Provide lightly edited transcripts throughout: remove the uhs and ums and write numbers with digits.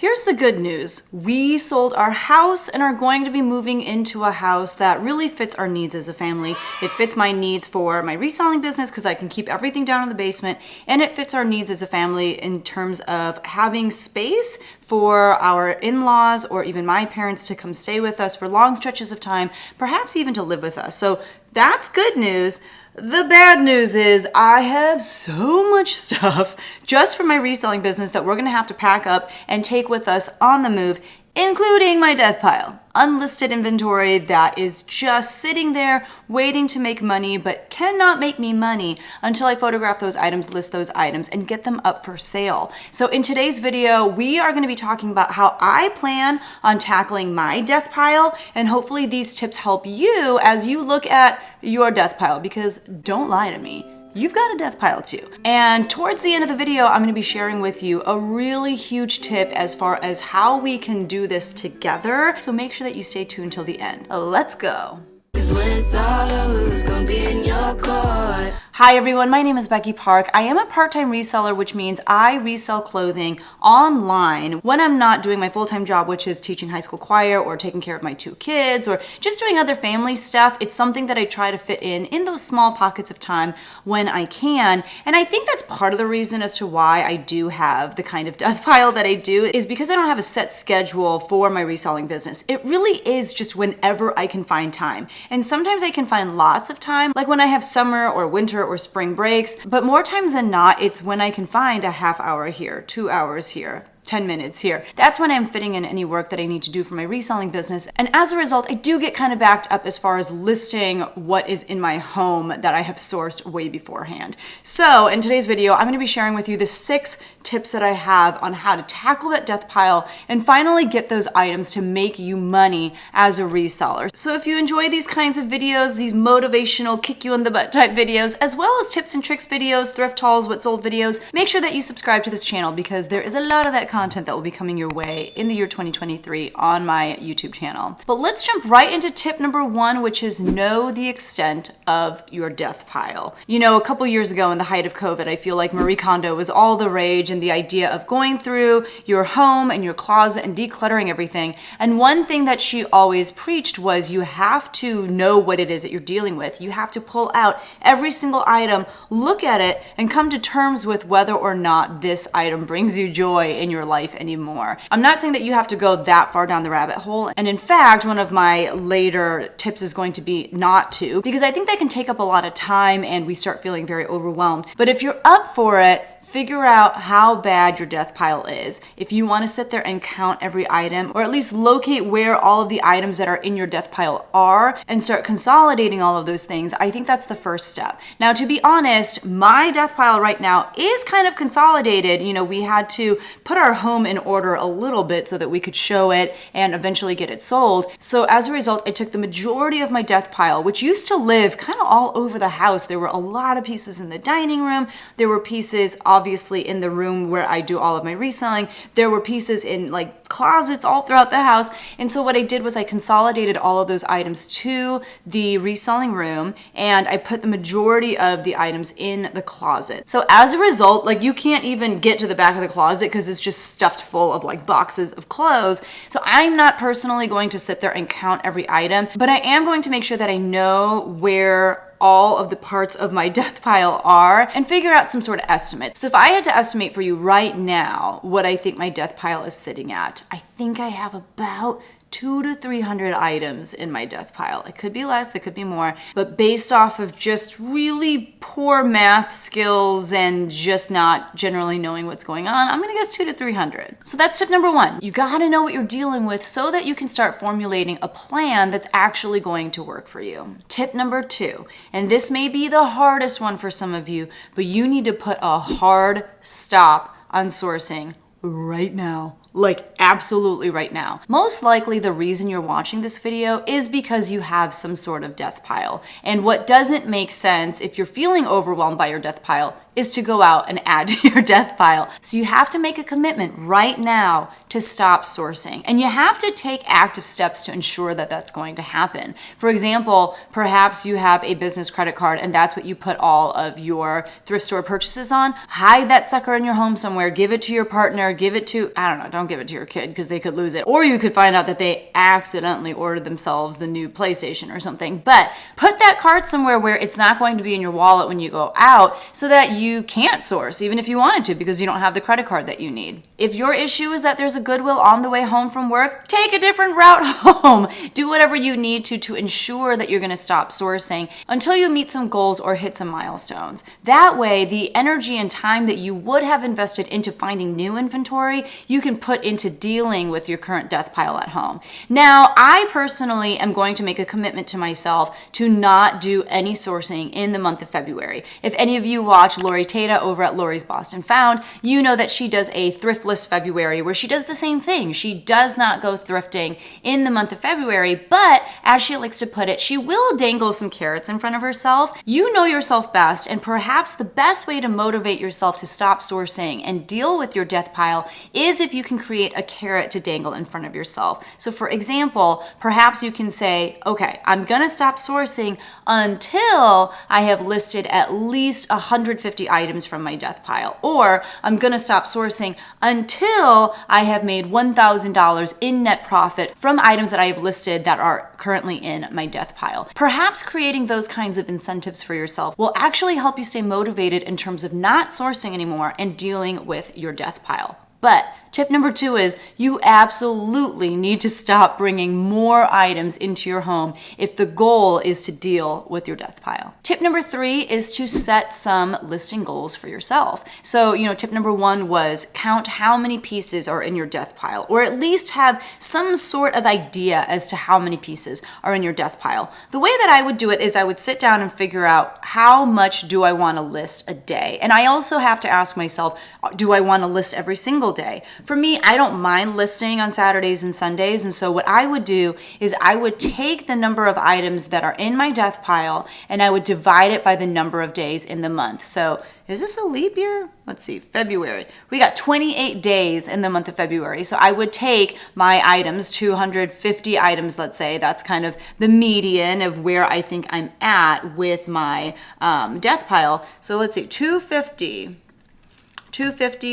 Here's the good news. We sold our house and are going to be moving into a house that really fits our needs as a family. It fits my needs for my reselling business because I can keep everything down in the basement, and it fits our needs as a family in terms of having space for our in-laws or even my parents to come stay with us for long stretches of time, perhaps even to live with us. So that's good news. The bad news is I have so much stuff just for my reselling business that we're gonna have to pack up and take with us on the move, including my death pile. Unlisted inventory that is just sitting there waiting to make money, but cannot make me money until I photograph those items, list those items, and get them up for sale. So in today's video, we are going to be talking about how I plan on tackling my death pile, and hopefully these tips help you as you look at your death pile, because don't lie to me, you've got a death pile too. And towards the end of the video, I'm gonna be sharing with you a really huge tip as far as how we can do this together. So make sure that you stay tuned till the end. Let's go. When it's all over, who's gonna be in your court? Hi everyone, my name is Becky Park. I am a part-time reseller, which means I resell clothing online when I'm not doing my full-time job, which is teaching high school choir or taking care of my 2 kids or just doing other family stuff. It's something that I try to fit in those small pockets of time when I can. And I think that's part of the reason as to why I do have the kind of death pile that I do, is because I don't have a set schedule for my reselling business. It really is just whenever I can find time. And sometimes I can find lots of time, like when I have summer or winter or spring breaks, but more times than not, it's when I can find a half hour here, 2 hours here, 10 minutes here. That's when I'm fitting in any work that I need to do for my reselling business. And as a result, I do get kind of backed up as far as listing what is in my home that I have sourced way beforehand. So in today's video, I'm going to be sharing with you the 6 tips that I have on how to tackle that death pile and finally get those items to make you money as a reseller. So if you enjoy these kinds of videos, these motivational kick you in the butt type videos, as well as tips and tricks videos, thrift hauls, what sold videos, make sure that you subscribe to this channel because there is a lot of that content that will be coming your way in the year 2023 on my YouTube channel. But let's jump right into tip number 1, which is know the extent of your death pile. You know, a couple years ago in the height of COVID, I feel like Marie Kondo was all the rage, and the idea of going through your home and your closet and decluttering everything. And one thing that she always preached was you have to know what it is that you're dealing with. You have to pull out every single item, look at it, and come to terms with whether or not this item brings you joy in your life anymore. I'm not saying that you have to go that far down the rabbit hole. And in fact, one of my later tips is going to be not to, because I think that can take up a lot of time and we start feeling very overwhelmed. But if you're up for it, figure out how bad your death pile is. If you want to sit there and count every item, or at least locate where all of the items that are in your death pile are and start consolidating all of those things, I think that's the first step. Now, to be honest, my death pile right now is kind of consolidated. You know, we had to put our home in order a little bit so that we could show it and eventually get it sold. So as a result, I took the majority of my death pile, which used to live kind of all over the house. There were a lot of pieces in the dining room. There were pieces obviously in the room where I do all of my reselling. There were pieces in like closets all throughout the house. And so what I did was I consolidated all of those items to the reselling room, and I put the majority of the items in the closet. So as a result, like you can't even get to the back of the closet because it's just stuffed full of like boxes of clothes. So I'm not personally going to sit there and count every item, but I am going to make sure that I know where all of the parts of my death pile are and figure out some sort of estimate. So if I had to estimate for you right now what I think my death pile is sitting at, I think I have about 200 to 300 items in my death pile. It could be less, it could be more, but based off of just really poor math skills and just not generally knowing what's going on, I'm gonna guess 200 to 300. So that's tip number 1. You gotta know what you're dealing with so that you can start formulating a plan that's actually going to work for you. Tip number 2, and this may be the hardest one for some of you, but you need to put a hard stop on sourcing right now. Like absolutely right now. Most likely the reason you're watching this video is because you have some sort of death pile. And what doesn't make sense if you're feeling overwhelmed by your death pile is to go out and add to your death pile. So you have to make a commitment right now to stop sourcing. And you have to take active steps to ensure that that's going to happen. For example, perhaps you have a business credit card and that's what you put all of your thrift store purchases on. Hide that sucker in your home somewhere. Give it to your partner. Give it to, I don't know, don't give it to your kid because they could lose it. Or you could find out that they accidentally ordered themselves the new PlayStation or something. But put that card somewhere where it's not going to be in your wallet when you go out so that you can't source, even if you wanted to, because you don't have the credit card that you need. If your issue is that there's a Goodwill on the way home from work, take a different route home. Do whatever you need to ensure that you're going to stop sourcing until you meet some goals or hit some milestones. That way, the energy and time that you would have invested into finding new inventory, you can put into dealing with your current death pile at home. Now, I personally am going to make a commitment to myself to not do any sourcing in the month of February. If any of you watch Lori Tata over at Lori's Boston Found, you know that she does a Thriftless February where she does the same thing. She does not go thrifting in the month of February, but as she likes to put it, she will dangle some carrots in front of herself. You know yourself best, and perhaps the best way to motivate yourself to stop sourcing and deal with your death pile is if you can create a carrot to dangle in front of yourself. So for example, perhaps you can say, okay, I'm gonna stop sourcing until I have listed at least 150 items from my death pile, or I'm gonna stop sourcing until I have made $1,000 in net profit from items that I have listed that are currently in my death pile. Perhaps creating those kinds of incentives for yourself will actually help you stay motivated in terms of not sourcing anymore and dealing with your death pile. But tip number 2 is you absolutely need to stop bringing more items into your home if the goal is to deal with your death pile. Tip number 3 is to set some listing goals for yourself. So, tip number 1 was count how many pieces are in your death pile, or at least have some sort of idea as to how many pieces are in your death pile. The way that I would do it is I would sit down and figure out how much do I want to list a day. And I also have to ask myself, do I want to list every single day? For me, I don't mind listing on Saturdays and Sundays. And so what I would do is I would take the number of items that are in my death pile and I would divide it by the number of days in the month. So is this a leap year? Let's see, February. We got 28 days in the month of February. So I would take my items, 250 items, let's say. That's kind of the median of where I think I'm at with my death pile. So let's see, 250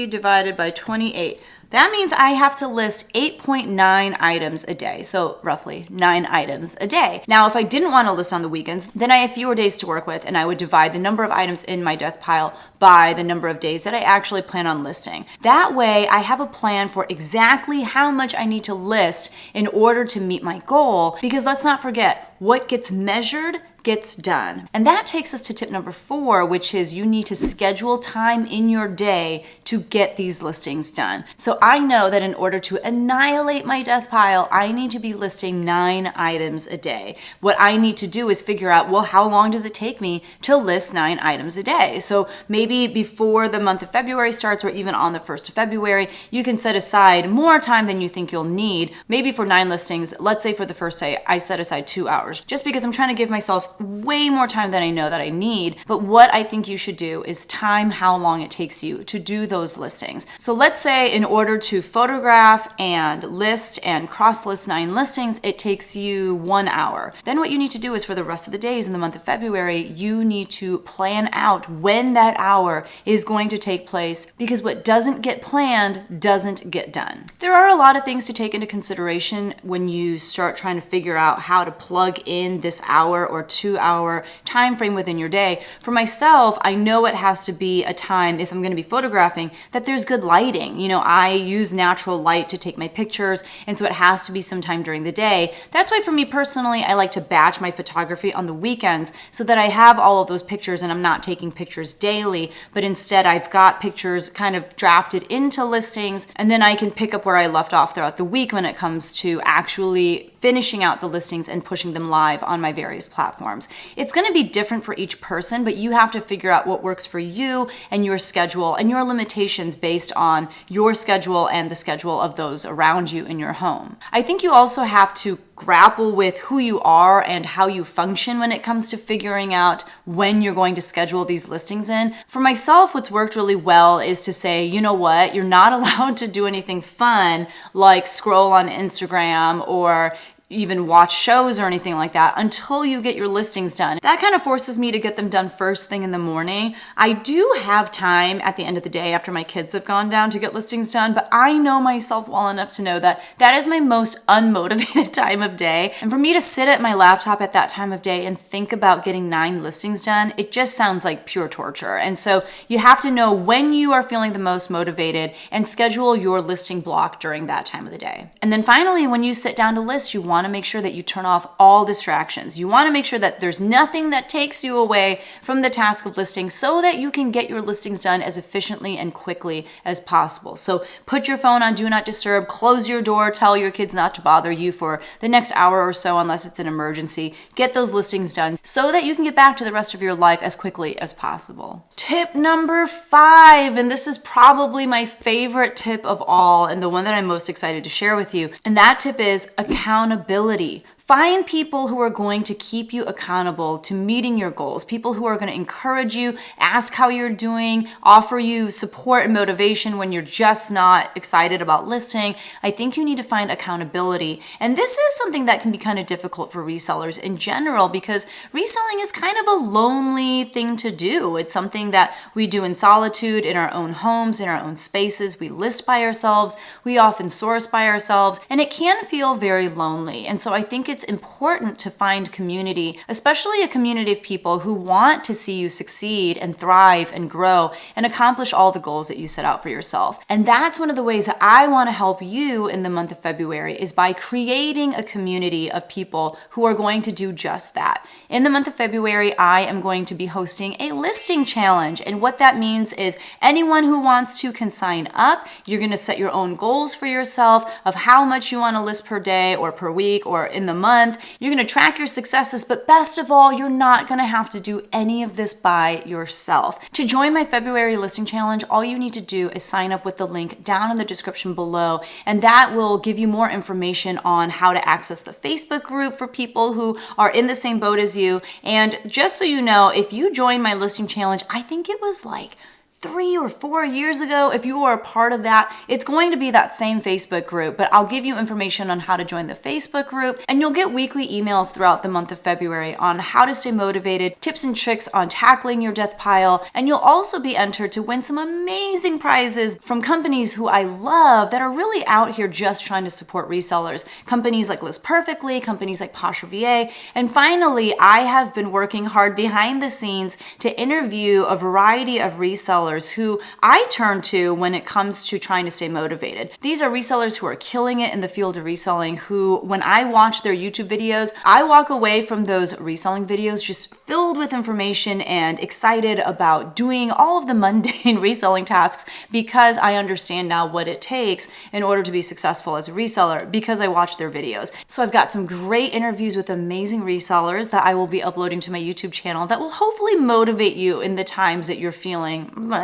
divided by 28. That means I have to list 8.9 items a day. So roughly 9 items a day. Now, if I didn't want to list on the weekends, then I have fewer days to work with, and I would divide the number of items in my death pile by the number of days that I actually plan on listing. That way, I have a plan for exactly how much I need to list in order to meet my goal, because let's not forget, what gets measured gets done. And that takes us to tip number 4, which is you need to schedule time in your day to get these listings done. So I know that in order to annihilate my death pile, I need to be listing 9 items a day. What I need to do is figure out, well, how long does it take me to list 9 items a day? So maybe before the month of February starts, or even on the 1st of February, you can set aside more time than you think you'll need. Maybe for 9 listings, let's say for the first day, I set aside 2 hours, just because I'm trying to give myself way more time than I know that I need. But what I think you should do is time how long it takes you to do those listings. So let's say in order to photograph and list and cross-list 9 listings, it takes you 1 hour. Then what you need to do is for the rest of the days in the month of February, you need to plan out when that hour is going to take place, because what doesn't get planned doesn't get done. There are a lot of things to take into consideration when you start trying to figure out how to plug in this hour or 2-hour time frame within your day. For myself, I know it has to be a time, if I'm going to be photographing, that there's good lighting. I use natural light to take my pictures, and so it has to be sometime during the day. That's why for me personally, I like to batch my photography on the weekends so that I have all of those pictures and I'm not taking pictures daily, but instead I've got pictures kind of drafted into listings, and then I can pick up where I left off throughout the week when it comes to actually finishing out the listings and pushing them live on my various platforms. It's going to be different for each person, but you have to figure out what works for you and your schedule and your limitations based on your schedule and the schedule of those around you in your home. I think you also have to grapple with who you are and how you function when it comes to figuring out when you're going to schedule these listings in. For myself, what's worked really well is to say, you know what, you're not allowed to do anything fun like scroll on Instagram or even watch shows or anything like that until you get your listings done. That kind of forces me to get them done first thing in the morning. I do have time at the end of the day after my kids have gone down to get listings done, but I know myself well enough to know that that is my most unmotivated time of day. And for me to sit at my laptop at that time of day and think about getting 9 listings done, it just sounds like pure torture. And so you have to know when you are feeling the most motivated and schedule your listing block during that time of the day. And then finally, when you sit down to list, you want to make sure that you turn off all distractions. You want to make sure that there's nothing that takes you away from the task of listing so that you can get your listings done as efficiently and quickly as possible. So put your phone on Do Not Disturb, close your door, tell your kids not to bother you for the next hour or so unless it's an emergency. Get those listings done so that you can get back to the rest of your life as quickly as possible. Tip number 5, and this is probably my favorite tip of all and the one that I'm most excited to share with you, and that tip is accountability. Find people who are going to keep you accountable to meeting your goals, people who are going to encourage you, ask how you're doing, offer you support and motivation when you're just not excited about listing. I think you need to find accountability. And this is something that can be kind of difficult for resellers in general because reselling is kind of a lonely thing to do. It's something that we do in solitude, in our own homes, in our own spaces. We list by ourselves. We often source by ourselves, and it can feel very lonely. And so I think it's important to find community, especially a community of people who want to see you succeed and thrive and grow and accomplish all the goals that you set out for yourself. And that's one of the ways that I want to help you in the month of February is by creating a community of people who are going to do just that. In the month of February, I am going to be hosting a listing challenge. And what that means is anyone who wants to can sign up. You're going to set your own goals for yourself of how much you want to list per day or per week or in the month. You're going to track your successes, but best of all, you're not going to have to do any of this by yourself. To join my February listing challenge, all you need to do is sign up with the link down in the description below, and that will give you more information on how to access the Facebook group for people who are in the same boat as you. And just so you know, if you join my listing challenge, I think it was like 3 or 4 years ago, if you are a part of that, it's going to be that same Facebook group, but I'll give you information on how to join the Facebook group, and you'll get weekly emails throughout the month of February on how to stay motivated, tips and tricks on tackling your death pile, and you'll also be entered to win some amazing prizes from companies who I love that are really out here just trying to support resellers. Companies like List Perfectly, companies like Poshmark, and finally, I have been working hard behind the scenes to interview a variety of resellers who I turn to when it comes to trying to stay motivated. These are resellers who are killing it in the field of reselling, who, when I watch their YouTube videos, I walk away from those reselling videos just filled with information and excited about doing all of the mundane reselling tasks because I understand now what it takes in order to be successful as a reseller because I watch their videos. So I've got some great interviews with amazing resellers that I will be uploading to my YouTube channel that will hopefully motivate you in the times that you're feeling bleh.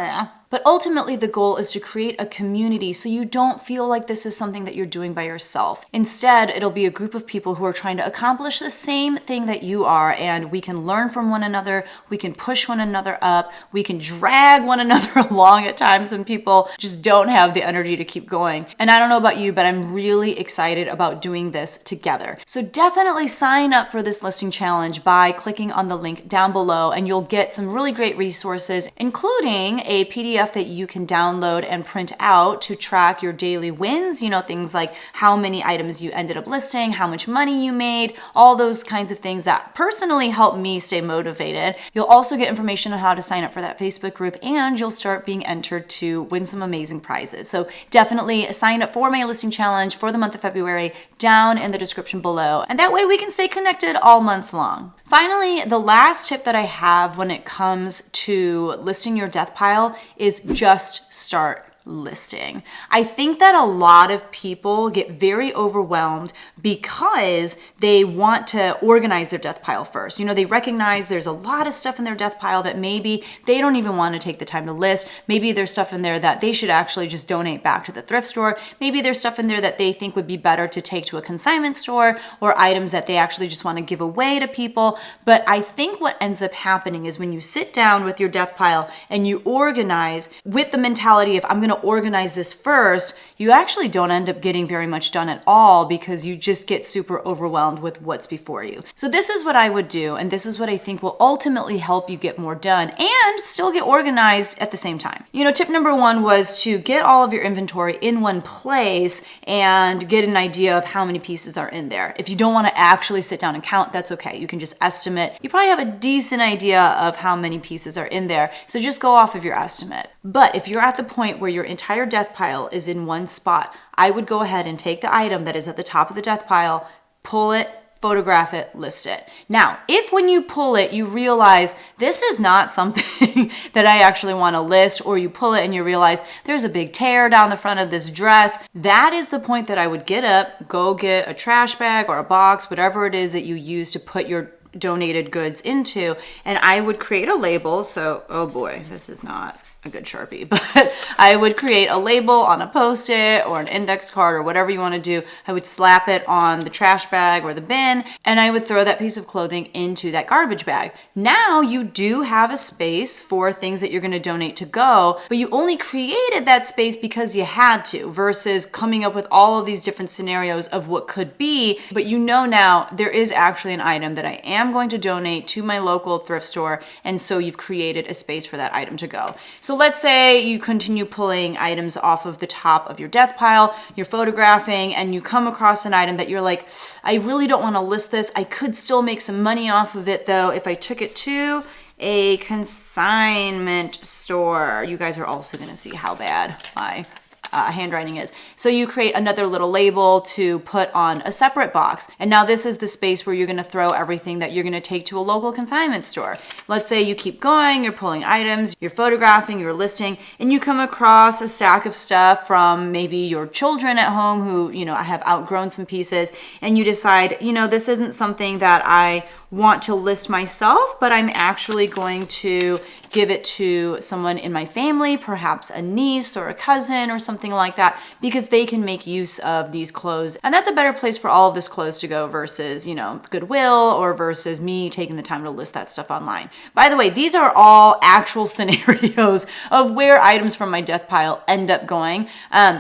But ultimately, the goal is to create a community so you don't feel like this is something that you're doing by yourself. Instead, it'll be a group of people who are trying to accomplish the same thing that you are, and we can learn from one another, we can push one another up, we can drag one another along at times when people just don't have the energy to keep going. And I don't know about you, but I'm really excited about doing this together. So definitely sign up for this listing challenge by clicking on the link down below, and you'll get some really great resources, including a PDF that you can download and print out to track your daily wins, things like how many items you ended up listing, how much money you made, all those kinds of things that personally help me stay motivated. You'll also get information on how to sign up for that Facebook group, and you'll start being entered to win some amazing prizes. So definitely sign up for my listing challenge for the month of February down in the description below, and that way we can stay connected all month long. Finally, the last tip that I have when it comes to listing your death pile is just start listing. I think that a lot of people get very overwhelmed because they want to organize their death pile first. You know, they recognize there's a lot of stuff in their death pile that maybe they don't even want to take the time to list. Maybe there's stuff in there that they should actually just donate back to the thrift store. Maybe there's stuff in there that they think would be better to take to a consignment store, or items that they actually just want to give away to people. But I think what ends up happening is when you sit down with your death pile and you organize with the mentality of, I'm going to organize this first, you actually don't end up getting very much done at all because you just get super overwhelmed with what's before you. So this is what I would do, and this is what I think will ultimately help you get more done and still get organized at the same time. You know, tip number one was to get all of your inventory in one place and get an idea of how many pieces are in there. If you don't want to actually sit down and count, that's okay. You can just estimate. You probably have a decent idea of how many pieces are in there, so just go off of your estimate. But if you're at the point where your entire death pile is in one spot, I would go ahead and take the item that is at the top of the death pile, pull it, photograph it, list it. Now, if when you pull it, you realize this is not something that I actually want to list, or you pull it and you realize there's a big tear down the front of this dress, that is the point that I would get up, go get a trash bag or a box, whatever it is that you use to put your donated goods into, and I would create a label. So, oh boy, this is not a good Sharpie, but I would create a label on a Post-it or an index card or whatever you want to do. I would slap it on the trash bag or the bin, and I would throw that piece of clothing into that garbage bag. Now you do have a space for things that you're going to donate to go, but you only created that space because you had to, versus coming up with all of these different scenarios of what could be. But you know now there is actually an item that I am going to donate to my local thrift store, and so you've created a space for that item to go. So let's say you continue pulling items off of the top of your death pile, you're photographing, and you come across an item that you're like, I really don't want to list this. I could still make some money off of it though if I took it to a consignment store. You guys are also going to see how bad my handwriting is. So you create another little label to put on a separate box. And now this is the space where you're going to throw everything that you're going to take to a local consignment store. Let's say you keep going, you're pulling items, you're photographing, you're listing, and you come across a stack of stuff from maybe your children at home who, you know, have outgrown some pieces, and you decide, you know, this isn't something that I want to list myself, but I'm actually going to give it to someone in my family, perhaps a niece or a cousin or something like that, because they can make use of these clothes. And that's a better place for all of this clothes to go versus, you know, Goodwill, or versus me taking the time to list that stuff online. By the way, these are all actual scenarios of where items from my death pile end up going.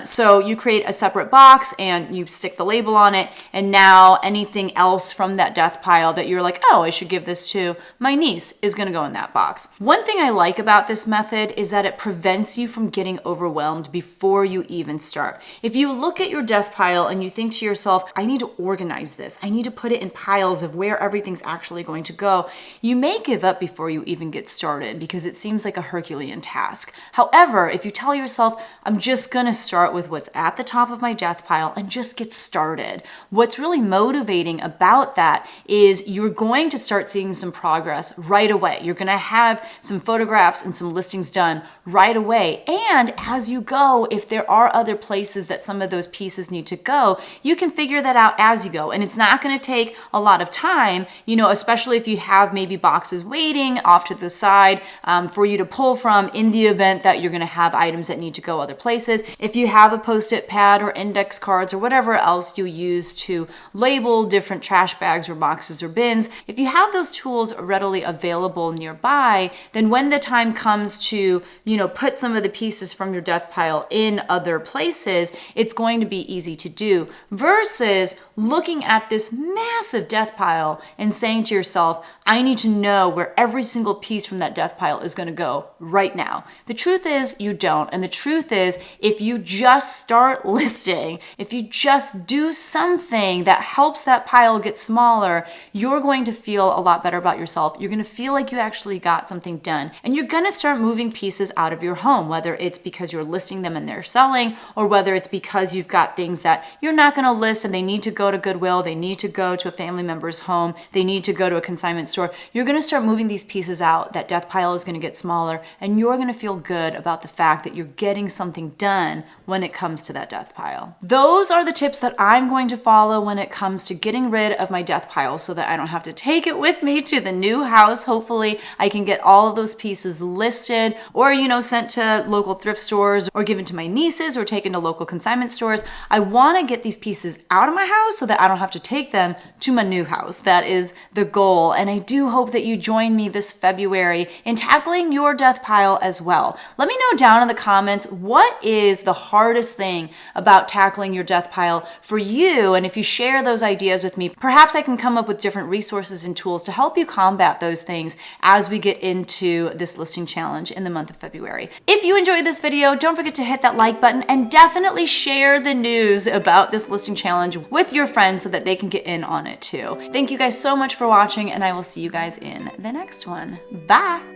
So you create a separate box and you stick the label on it, and now anything else from that death pile that you're like, oh, I should give this to my niece, is going to go in that box. One thing I like about this method is that it prevents you from getting overwhelmed before you even start. If you look at your death pile and you think to yourself, I need to organize this, I need to put it in piles of where everything's actually going to go, you may give up before you even get started because it seems like a Herculean task. However, if you tell yourself, I'm just going to start with what's at the top of my death pile and just get started, what's really motivating about that is you're going to start seeing some progress right away. You're going to have some photographs and some listings done right away. And as you go, if there are other places that some of those pieces need to go, you can figure that out as you go. And it's not going to take a lot of time, you know, especially if you have maybe boxes waiting off to the side for you to pull from in the event that you're going to have items that need to go other places. If you have a Post-it pad or index cards or whatever else you use to label different trash bags or boxes or bins, if you have those tools readily available nearby, then when the time comes to, you know, put some of the pieces from your death pile in other places, it's going to be easy to do, versus looking at this massive death pile and saying to yourself, I need to know where every single piece from that death pile is going to go right now. The truth is you don't. And the truth is, if you just start listing, if you just do something that helps that pile get smaller, you're going to feel a lot better about yourself. You're going to feel like you actually got something done. And you're going to start moving pieces out of your home, whether it's because you're listing them in there selling, or whether it's because you've got things that you're not going to list and they need to go to Goodwill, they need to go to a family member's home, they need to go to a consignment store. You're going to start moving these pieces out. That death pile is going to get smaller, and you're going to feel good about the fact that you're getting something done when it comes to that death pile. Those are the tips that I'm going to follow when it comes to getting rid of my death pile so that I don't have to take it with me to the new house. Hopefully I can get all of those pieces listed or, sent to local thrift stores or given to my nieces or taken to local consignment stores. I want to get these pieces out of my house so that I don't have to take them to my new house. That is the goal. And I do hope that you join me this February in tackling your death pile as well. Let me know down in the comments, what is the hardest thing about tackling your death pile for you? And if you share those ideas with me, perhaps I can come up with different resources and tools to help you combat those things as we get into this listing challenge in the month of February. If you enjoyed this video, don't forget to hit that like button and definitely share the news about this listing challenge with your friends so that they can get in on it too. Thank you guys so much for watching, and I will see you guys in the next one. Bye.